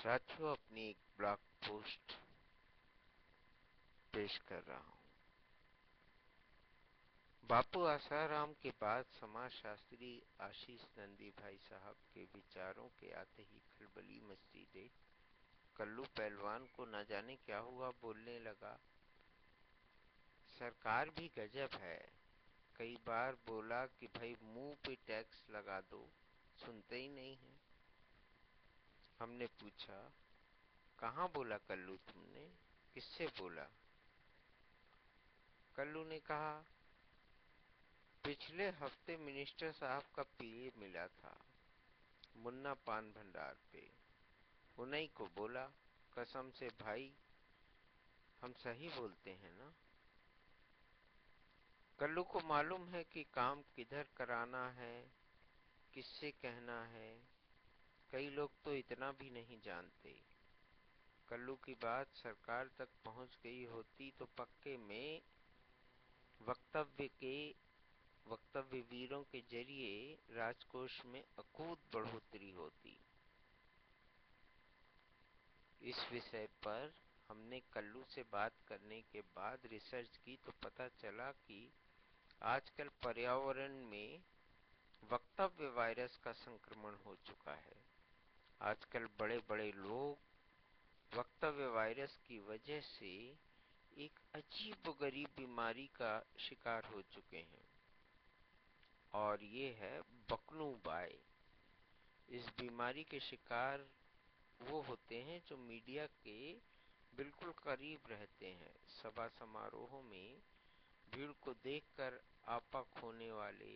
साथियों, अपनी एक ब्लॉग पोस्ट पेश कर रहा हूँ। बापू आसाराम के बाद समाजशास्त्री आशीष नंदी भाई साहब के विचारों के आते ही खलबली मचती देख कल्लू पहलवान को न जाने क्या हुआ, बोलने लगा, सरकार भी गजब है। कई बार बोला कि भाई मुंह पे टैक्स लगा दो, सुनते ही नहीं है। हमने पूछा, कहाँ बोला कल्लू तुमने, किससे बोला? कल्लू ने कहा, पिछले हफ्ते मिनिस्टर साहब का पीए मिला था मुन्ना पान भंडार पे। उन्हीं को बोला, कसम से भाई हम सही बोलते हैं ना। कल्लू को मालूम है कि काम किधर कराना है, किससे कहना है। कई लोग तो इतना भी नहीं जानते। कल्लू की बात सरकार तक पहुंच गई होती तो पक्के में वक्तव्य वीरों के जरिए राजकोष में अकूत बढ़ोतरी होती। इस विषय पर हमने कल्लू से बात करने के बाद रिसर्च की तो पता चला कि आजकल पर्यावरण में वक्तव्य वायरस का संक्रमण हो चुका है। आजकल बड़े बड़े लोग वक्तव्य वायरस की वजह से एक अजीबोगरीब बीमारी का शिकार हो चुके हैं और ये है बकनू बाय। इस बीमारी के शिकार वो होते हैं जो मीडिया के बिल्कुल करीब रहते हैं। सभा समारोहों में भीड़ को देखकर आपा खोने वाले,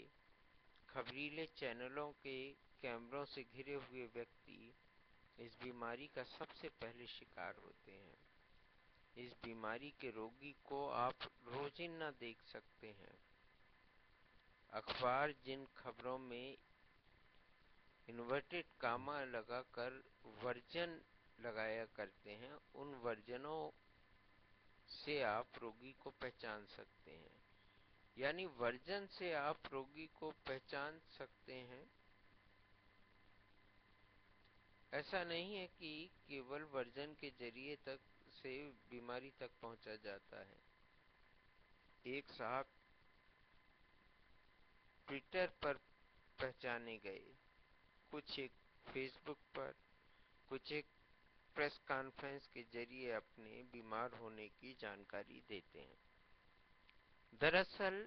खबरीले चैनलों के कैमरों से घिरे हुए व्यक्ति इस बीमारी का सबसे पहले शिकार होते हैं। इस बीमारी के रोगी को आप रोजिना देख सकते हैं। अखबार जिन खबरों में इन्वर्टेड कामा लगाकर वर्जन लगाया करते हैं, उन वर्जनों से आप रोगी को पहचान सकते हैं। यानी वर्जन से आप रोगी को पहचान सकते हैं। ऐसा नहीं है कि केवल वर्जन के जरिए तक से बीमारी तक पहुंचा जाता है। एक साहब ट्विटर पर पहचाने गए, कुछ एक फेसबुक पर, कुछ एक प्रेस कॉन्फ्रेंस के जरिए अपने बीमार होने की जानकारी देते हैं। दरअसल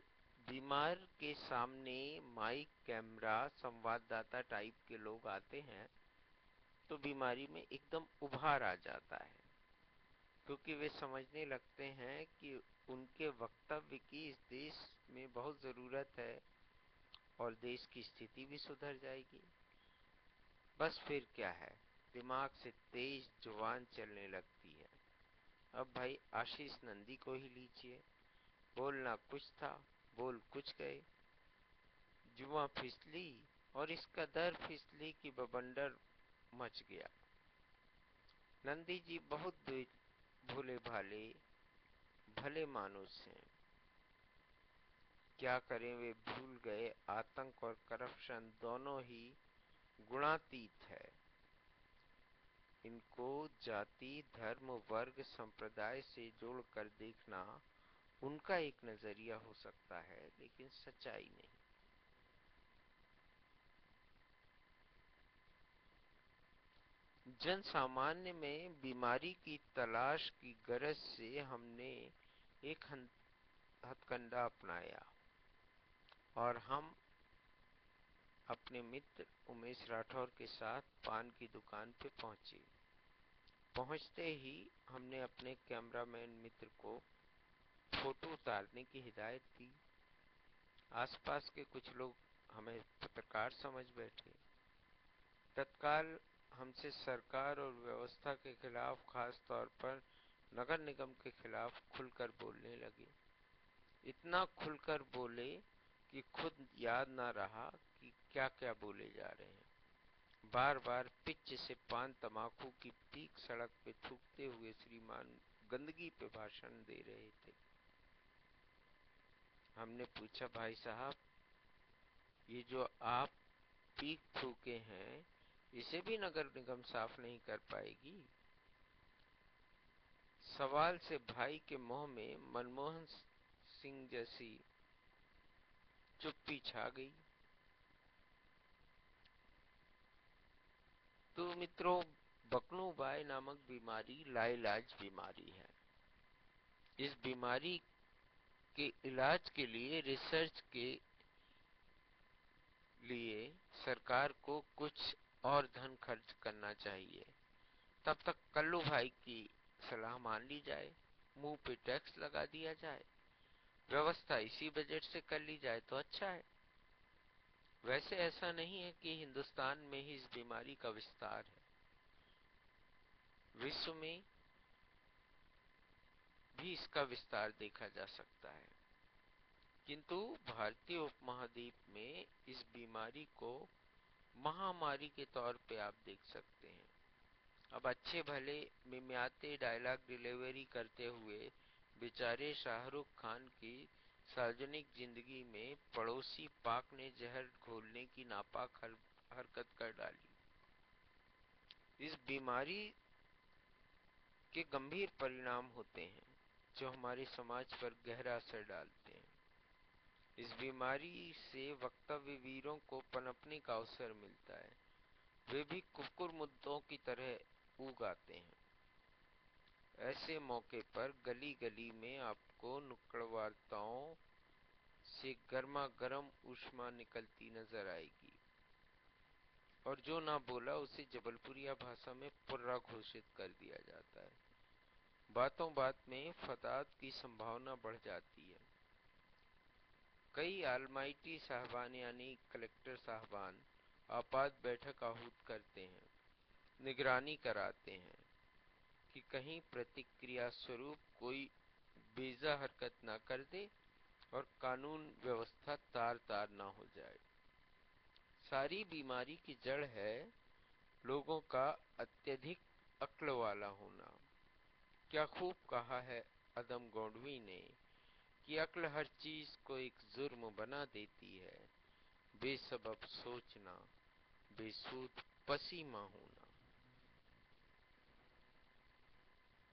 बीमार के सामने माइक, कैमरा, संवाददाता टाइप के लोग आते हैं तो बीमारी में एकदम उभार आ जाता है, क्योंकि वे समझने लगते हैं कि उनके वक्तव्य की इस देश में बहुत जरूरत है और देश की स्थिति भी सुधर जाएगी। बस फिर क्या है, दिमाग से तेज जुबान चलने लगती है। अब भाई आशीष नंदी को ही लीजिए, बोलना कुछ था, बोल कुछ गए। जुबां फिसली और इसका दर फिसली की बवंडर मच गया। नंदी जी बहुत भोले भाले भले मानुस हैं। क्या करें, वे भूल गए आतंक और करप्शन दोनों ही गुणातीत है। इनको जाति, धर्म, वर्ग, संप्रदाय से जोड़कर देखना उनका एक नजरिया हो सकता है, लेकिन सच्चाई नहीं। जन सामान्य में बीमारी की तलाश की गरज से हमने एक हथकंडा अपनाया और हम अपने मित्र उमेश राठौर के साथ पान की दुकान पे पहुंचे। पहुंचते ही हमने अपने कैमरामैन मित्र को फोटो उतारने की हिदायत दी। आसपास के कुछ लोग हमें पत्रकार समझ बैठे। तत्काल हमसे सरकार और व्यवस्था के खिलाफ, खास तौर पर नगर निगम के खिलाफ खुलकर बोलने लगे। इतना खुलकर बोले कि खुद याद ना रहा कि क्या क्या बोले जा रहे हैं। बार बार पिच से पान तमाकू की पीक सड़क पे थूकते हुए श्रीमान गंदगी पे भाषण दे रहे थे। हमने पूछा, भाई साहब, ये जो आप पीक थूके हैं, इसे भी नगर निगम साफ नहीं कर पाएगी। सवाल से भाई के मुंह में मनमोहन सिंह जैसी चुप्पी छा गई। तो मित्रों, बकनूबाई नामक बीमारी लाइलाज बीमारी है। इस बीमारी के इलाज के लिए, रिसर्च के लिए सरकार को कुछ और धन खर्च करना चाहिए। तब तक कल्लू भाई की सलाह मान ली जाए, मुंह पे टैक्स लगा दिया जाए, व्यवस्था इसी बजट से कर ली जाए तो अच्छा है। वैसे ऐसा नहीं है कि हिंदुस्तान में ही इस बीमारी का विस्तार है, विश्व में भी इसका विस्तार देखा जा सकता है, किंतु भारतीय उपमहाद्वीप में इस बीमारी को महामारी के तौर पे आप देख सकते हैं। अब अच्छे भले मिमियाते डायलॉग डिलीवरी करते हुए बेचारे शाहरुख खान की सार्वजनिक जिंदगी में पड़ोसी पाक ने जहर घोलने की नापाक हरकत कर डाली। इस बीमारी के गंभीर परिणाम होते हैं जो हमारे समाज पर गहरा असर डालते हैं। इस बीमारी से वक्तव्य वीरों को पनपने का अवसर मिलता है, वे भी कुकुर मुद्दों की तरह उग आते हैं। ऐसे मौके पर गली गली में आपको नुक्कड़ वार्ताओं से गर्मा गर्म ऊष्मा निकलती नजर आएगी, और जो ना बोला उसे जबलपुरिया भाषा में पुर्रा घोषित कर दिया जाता है। बातों बात में फसाद की संभावना बढ़ जाती है। कई आलमाइटी साहबान यानी कलेक्टर साहबान आपात बैठक आहूत करते हैं, निगरानी कराते हैं कि कहीं प्रतिक्रिया स्वरूप कोई बेजा हरकत न कर दे और कानून व्यवस्था तार तार न हो जाए। सारी बीमारी की जड़ है लोगों का अत्यधिक अक्ल वाला होना। क्या खूब कहा है अदम गौडवी ने कि अक्ल हर चीज को एक जुर्म बना देती है, बेसबब सोचना, बेसूद पसीमा होना।